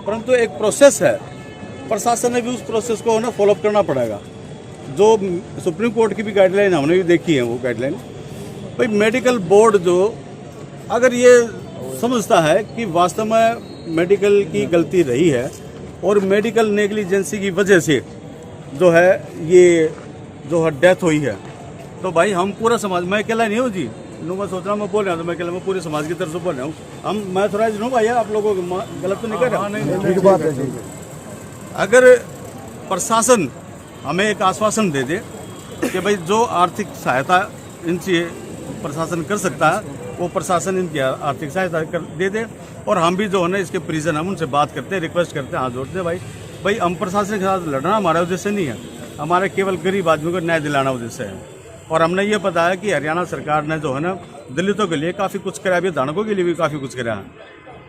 परंतु एक प्रोसेस है, प्रशासन ने भी उस प्रोसेस को ना फॉलोअप करना पड़ेगा। जो सुप्रीम कोर्ट की भी गाइडलाइन हमने भी देखी है, वो गाइडलाइन भाई मेडिकल बोर्ड जो अगर ये समझता है कि वास्तव में मेडिकल की गलती रही है और मेडिकल नेग्लिजेंसी की वजह से जो है ये जो है डेथ हुई है, तो भाई हम पूरा समाज, मैं अकेला नहीं हूँ जी, मैं सोच रहा हूँ मैं बोल रहा हूँ, तो मैं अकेला, मैं पूरे समाज की तरफ से बोल रहा हूँ। मैं थोड़ा हूँ भाई, आप लोगों को गलत तो नहीं कर रहा। अगर प्रशासन हमें एक आश्वासन दे दे कि भाई जो आर्थिक सहायता इनसे प्रशासन कर सकता है वो प्रशासन इनकी आर्थिक सहायता दे दे, और हम भी जो है ना इसके परिजन हम उनसे बात करते हैं, रिक्वेस्ट करते हैं, हाथ जोड़ते हैं। भाई हम प्रशासन के साथ लड़ना हमारा उद्देश्य नहीं है, हमारा केवल गरीब आदमी को न्याय दिलाना उद्देश्य है। और हमने ये पता है कि हरियाणा सरकार ने जो है ना दलितों के लिए काफ़ी कुछ कराया, भी धानकों के लिए भी काफ़ी कुछ कराया।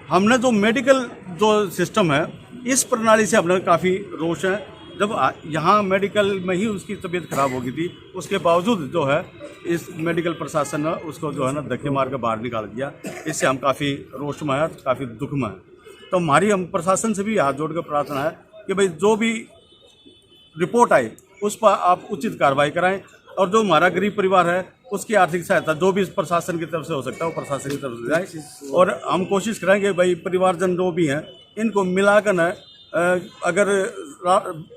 हमने जो मेडिकल जो सिस्टम है इस प्रणाली से हमने काफ़ी रोष है। जब यहाँ मेडिकल में ही उसकी तबीयत खराब हो गई थी, उसके बावजूद जो है इस मेडिकल प्रशासन ने उसको जो है ना धक्के मार के बाहर निकाल दिया। इससे हम काफ़ी रोष में है, काफ़ी दुख में है। तो हमारी हम प्रशासन से भी हाथ जोड़ कर प्रार्थना है कि भाई जो भी रिपोर्ट आई उस पर आप उचित कार्रवाई कराएं, और जो हमारा गरीब परिवार है उसकी आर्थिक सहायता जो भी प्रशासन की तरफ से हो सकता है वो प्रशासन की तरफ से जाए। और हम कोशिश करेंगे भाई परिवारजन जो भी हैं इनको मिलाकर न अगर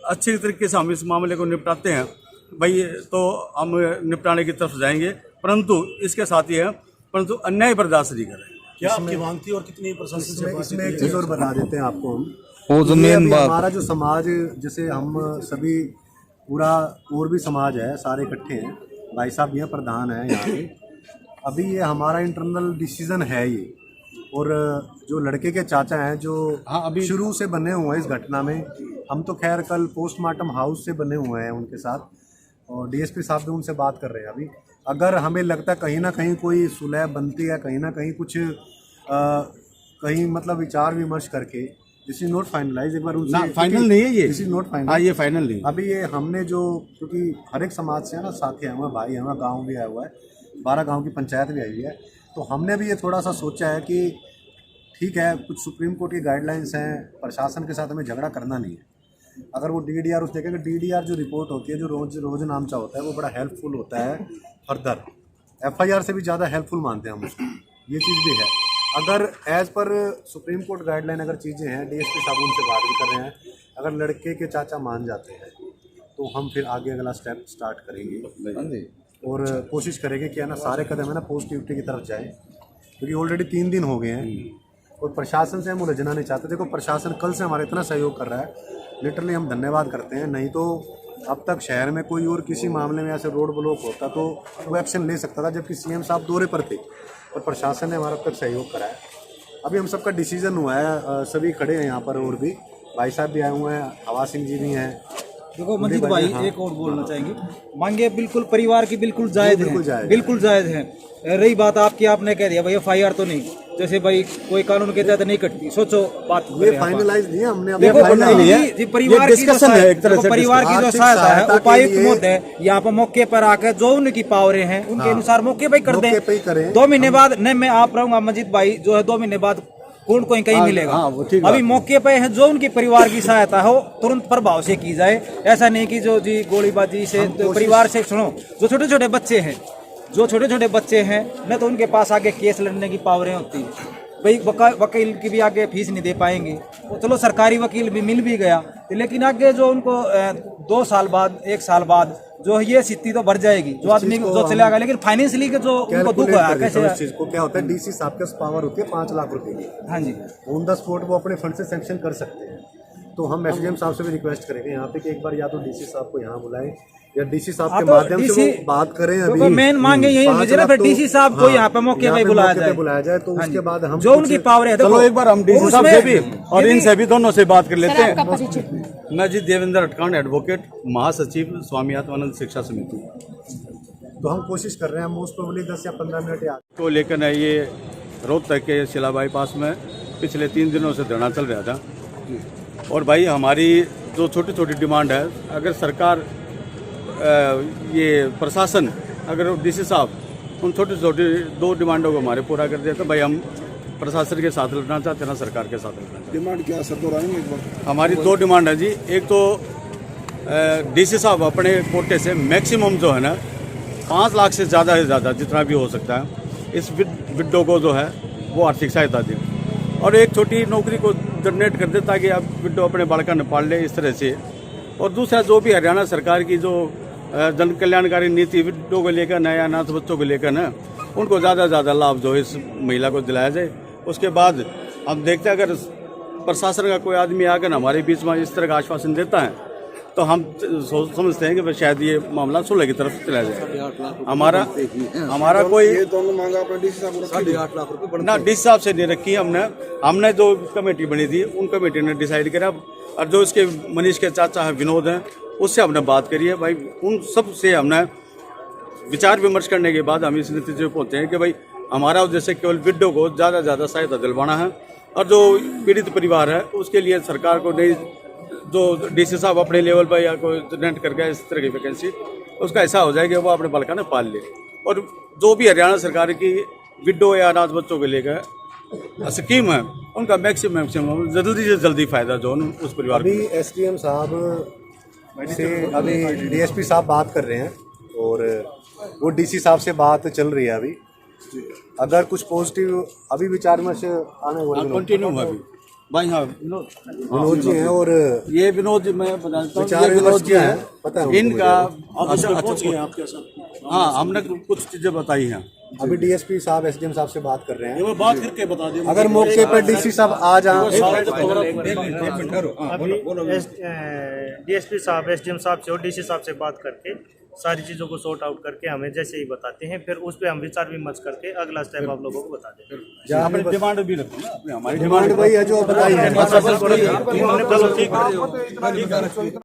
अच्छे तरीके से हम इस मामले को निपटाते हैं भाई तो हम निपटाने की तरफ जाएंगे, परंतु इसके साथ ही है परंतु अन्याय बर्दाश्त नहीं करें। क्या आपकी मांग थी और कितनी प्रशासन से बात? इसमें एक चीज़ और बता देते हैं आपको हम, वो जो मेन बात, हमारा जो समाज, जैसे हम सभी पूरा और भी समाज है, सारे इकट्ठे हैं, भाई साहब भी हैं, प्रधान हैं यहाँ पे। अभी ये हमारा इंटरनल डिसीजन है ये, और जो लड़के के चाचा हैं जो अभी शुरू से बने हुए हैं इस घटना में, हम तो खैर कल पोस्टमार्टम हाउस से बने हुए हैं उनके साथ, और डीएसपी साहब भी उनसे बात कर रहे हैं अभी। अगर हमें लगता है कहीं ना कहीं कोई सुलह बनती है, कहीं ना कहीं कुछ कहीं मतलब विचार विमर्श करके, दिस इज नॉट फाइनलाइज, एक बार उनसे फाइनल नहीं है ये, दिस इज नॉट फाइनल। हाँ ये फाइनल नहीं। अभी ये हमने जो, क्योंकि हर एक समाज से है ना साथी आए हुए हैं, भाई हमारा गाँव भी आया हुआ है, 12 गाँव की पंचायत भी आई हुई है, तो हमने भी ये थोड़ा सा सोचा है कि ठीक है कुछ सुप्रीम कोर्ट की गाइडलाइंस हैं, प्रशासन के साथ हमें झगड़ा करना नहीं है। अगर वो डीडीआर उस देखेंगे, डीडीआर जो रिपोर्ट होती है, जो रोज नामचा होता है, वो बड़ा हेल्पफुल होता है फर्दर, एफआईआर से भी ज़्यादा हेल्पफुल मानते हैं हम उसको, ये चीज़ भी है। अगर as per supreme court guideline अगर चीज़ें हैं, डीएसपी साहब उनसे बात भी कर रहे हैं, अगर लड़के के चाचा मान जाते हैं तो हम फिर आगे अगला स्टेप स्टार्ट करेंगे और कोशिश करेंगे कि है ना सारे कदम है ना पॉजिटिविटी की तरफ जाए, क्योंकि ऑलरेडी 3 दिन हो गए हैं और प्रशासन से हम उलझना नहीं चाहते। देखो प्रशासन कल से हमारा इतना सहयोग कर रहा है, लिटरली हम धन्यवाद करते हैं, नहीं तो अब तक शहर में कोई और किसी मामले में ऐसे रोड ब्लॉक होता तो वो एक्शन ले सकता था, जबकि सीएम साहब दौरे पर थे, और प्रशासन ने हमारा अब तक सहयोग करा है। अभी हम सबका डिसीजन हुआ है, सभी खड़े हैं यहाँ पर, और भी भाई साहब भी आए हुए हैं, हवा सिंह जी भी हैं। देखो मंजीत भाई, एक और बोलना चाहेंगे, मांगे बिल्कुल परिवार की बिल्कुल जायज़ है, बिल्कुल जायज़ है। रही बात आपकी, आपने कह दिया भाई एफआईआर तो नहीं, जैसे भाई कोई कानून के तहत नहीं कटती, सोचो बात ये फाइनलाइज नहीं है हमने, परिवार की जो सहायता है उपायुक्त महोदय यहाँ पर मौके पर आकर जो उनकी पावरें हैं उनके अनुसार मौके पर कर दें। 2 महीने बाद नहीं, मैं आप रहूंगा मंजीत भाई, जो है 2 महीने बाद कौन कोई कहीं मिलेगा। अभी मौके पे है, जो उनकी परिवार की सहायता हो तुरंत प्रभाव से की जाए। ऐसा नहीं कि जो जी गोलीबाजी से तो परिवार से, सुनो जो छोटे छोटे बच्चे हैं, न तो उनके पास आगे केस लड़ने की पावरें होती है भाई, वकील की भी आगे फीस नहीं दे पाएंगे, तो चलो सरकारी वकील भी मिल भी गया, लेकिन आगे जो उनको 2 साल बाद 1 साल बाद जो ये स्थिति तो बढ़ जाएगी, जो आदमी जो चलेगा, लेकिन फाइनेंशियली के जो उनको दुख है कैसे, इस चीज को क्या होता है, डीसी साहब के पावर होती है 5 लाख रुपए की, हाँ जी, ऑन द स्पॉट वो अपने फंड से सैंक्शन कर सकते हैं। तो हम एसडीएम साहब से भी रिक्वेस्ट करेंगे यहाँ पे कि एक बार या तो डीसी साहब को यहाँ बुलाएं या डीसी साहब के माध्यम से वो बात करें। अभी मेन मांगे यही मुझे ना, फिर डीसी साहब को यहाँ पे मौके पे बुलाया जाए, तो उसके बाद हम जो उनकी पावर है, चलो एक बार हम डीसी साहब से भी और इनसे भी दोनों से बात कर लेते हैं। मैं जी देवेंद्र अटकांड, एडवोकेट, महासचिव स्वामी आत्मानंद शिक्षा समिति। तो हम कोशिश कर रहे हैं, मोस्ट प्रोबेबली 10 या 15 मिनट को लेकर ये रोहतक के शिला बाईपास में पिछले 3 दिनों से धरना चल रहा था। और भाई हमारी जो छोटी छोटी डिमांड है, अगर सरकार ये प्रशासन अगर डीसी साहब उन छोटी छोटी 2 डिमांडों को हमारे पूरा कर दे तो भाई हम प्रशासन के साथ लड़ना चाहते हैं ना सरकार के साथ लड़ना चाहते डिमांड क्या सर, दोहराएंगे एक बार? हैं। हमारी 2 डिमांड है जी। एक तो डीसी साहब अपने कोटे से मैक्सिमम जो है ना 5 लाख से ज़्यादा जितना भी हो सकता है इस विडो को जो है वो आर्थिक सहायता दें, और एक छोटी नौकरी को जनरेट कर दे ताकि आप विडो अपने बालका ने पाल ले इस तरह से। और दूसरा जो भी हरियाणा सरकार की जो जन कल्याणकारी नीति विडो को लेकर न या अनाथ बच्चों को लेकर न, उनको ज़्यादा लाभ जो है इस महिला को दिलाया जाए। उसके बाद हम देखते हैं अगर प्रशासन का कोई आदमी आकर हमारे बीच में इस तरह का आश्वासन देता है तो हम समझते हैं कि भाई शायद ये मामला सुलह की तरफ चला जाए। हमारा कोई ये दोनों मांगा आपने डीसी साहब को रखी? 8.5 लाख रुपए ना डीसी साहब से नहीं रखी हमने जो कमेटी बनी थी उन कमेटी ने डिसाइड करा, और जो इसके मनीष के चाचा है विनोद हैं उससे हमने बात करी है भाई। उन सब से हमने विचार विमर्श करने के बाद हम इस नतीजे पर पहुंचे हैं कि भाई हमारा उद्देश्य केवल विडो को ज़्यादा सहायता दिलवाना है, और जो पीड़ित परिवार है उसके लिए सरकार को नई जो डीसी साहब अपने लेवल पर या कोई जनरेट करके इस तरह की वैकेंसी उसका ऐसा हो जाए कि वो अपने बालका ने पाल ले। और जो भी हरियाणा सरकार की विडो या अनाथ बच्चों को लेकर स्कीम है उनका मैक्सिमम जल्दी से जल्दी फायदा जो उस परिवार को। अभी एसडीएम साहब से अभी डीएसपी साहब बात कर रहे हैं और वो डीसी साहब से बात चल रही है अभी। अगर कुछ पॉजिटिव अभी विचार में से आने वाले कंटिन्यू है अभी भाई। हाँ विनोद जी हैं, और ये विनोद जी मैं बताता हूँ, विचार ये विनोद जी हैं, पता है इनका पहुंच गए आपके साथ? हाँ हमने कुछ चीज़ें बताई हैं। अभी डीएसपी साहब एसडीएम साहब से बात कर रहे हैं। वो बात करके बता दिए। अगर मौके पर डीसी साहब आ जाए, डीएसपी साहब एसडीएम साहब से और डीसी साहब से बात करके सारी चीज़ों को सॉर्ट आउट करके हमें जैसे ही बताते हैं, फिर उस पर हम विचार विमर्श करके अगला स्टेप आप लोगों को बता दें। अपनी डिमांड भी रखो ना, अपनी हमारी डिमांड वही है जो बताई है। चलो ठीक है।